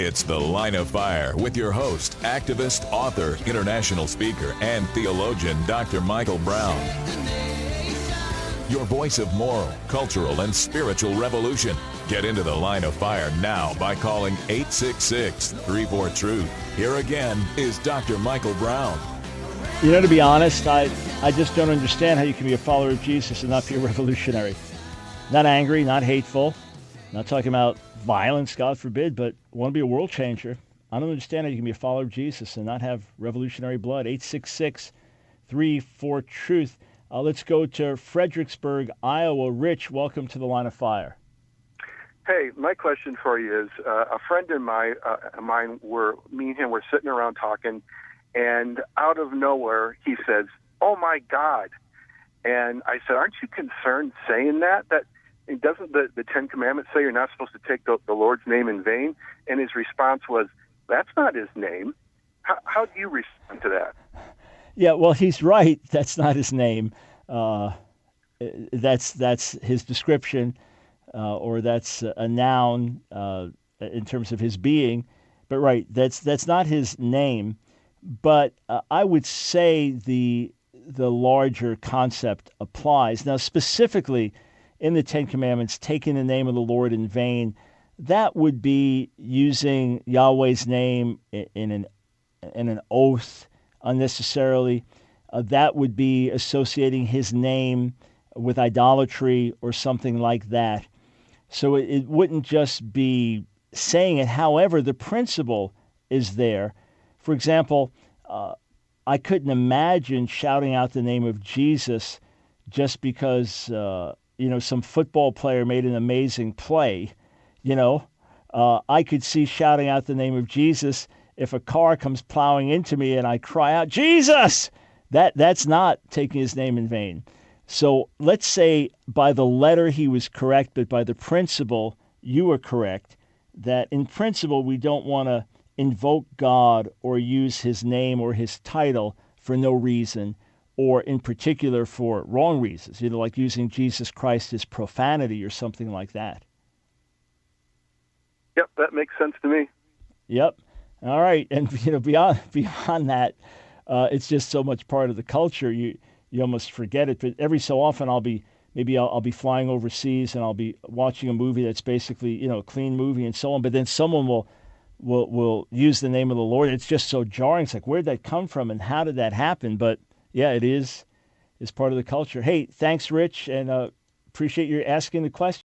It's The Line of Fire with your host, activist, author, international speaker, and theologian, Dr. Michael Brown. Your voice of moral, cultural, and spiritual revolution. Get into The Line of Fire now by calling 866-34-TRUTH. Here again is Dr. Michael Brown. You know, to be honest, I just don't understand how you can be a follower of Jesus and not be a revolutionary. Not angry, not hateful, not talking about violence, God forbid, but want to be a world changer. I don't understand how you can be a follower of Jesus and not have revolutionary blood. 866-34-TRUTH. Let's go to Fredericksburg, Iowa. Rich, welcome to The Line of Fire. Hey, my question for you is, a friend of mine, me and him were sitting around talking, and out of nowhere, he says, "Oh my God." And I said, "Aren't you concerned saying that? Doesn't the Ten Commandments say you're not supposed to take the Lord's name in vain?" And his response was, "That's not his name." How do you respond to that? Yeah, well, he's right. That's not his name. That's his description, or that's a noun in terms of his being. But right, that's not his name. But I would say the larger concept applies. Now, specifically in the Ten Commandments, taking the name of the Lord in vain, that would be using Yahweh's name in an oath unnecessarily. That would be associating his name with idolatry or something like that. So it wouldn't just be saying it. However, the principle is there. For example, I couldn't imagine shouting out the name of Jesus just because some football player made an amazing play. I could see shouting out the name of Jesus if a car comes plowing into me and I cry out, "Jesus!" That's not taking his name in vain. So let's say by the letter he was correct, but by the principle you were correct, that in principle we don't want to invoke God or use his name or his title for no reason, or in particular for wrong reasons, like using Jesus Christ as profanity or something like that. Yep, that makes sense to me. Yep. All right. And beyond that, it's just so much part of the culture, you almost forget it. But every so often I'll be flying overseas and I'll be watching a movie that's basically, a clean movie and so on, but then someone will use the name of the Lord. It's just so jarring. It's like, where'd that come from and how did that happen? But yeah, it is part of the culture. Hey, thanks, Rich, and appreciate you asking the question.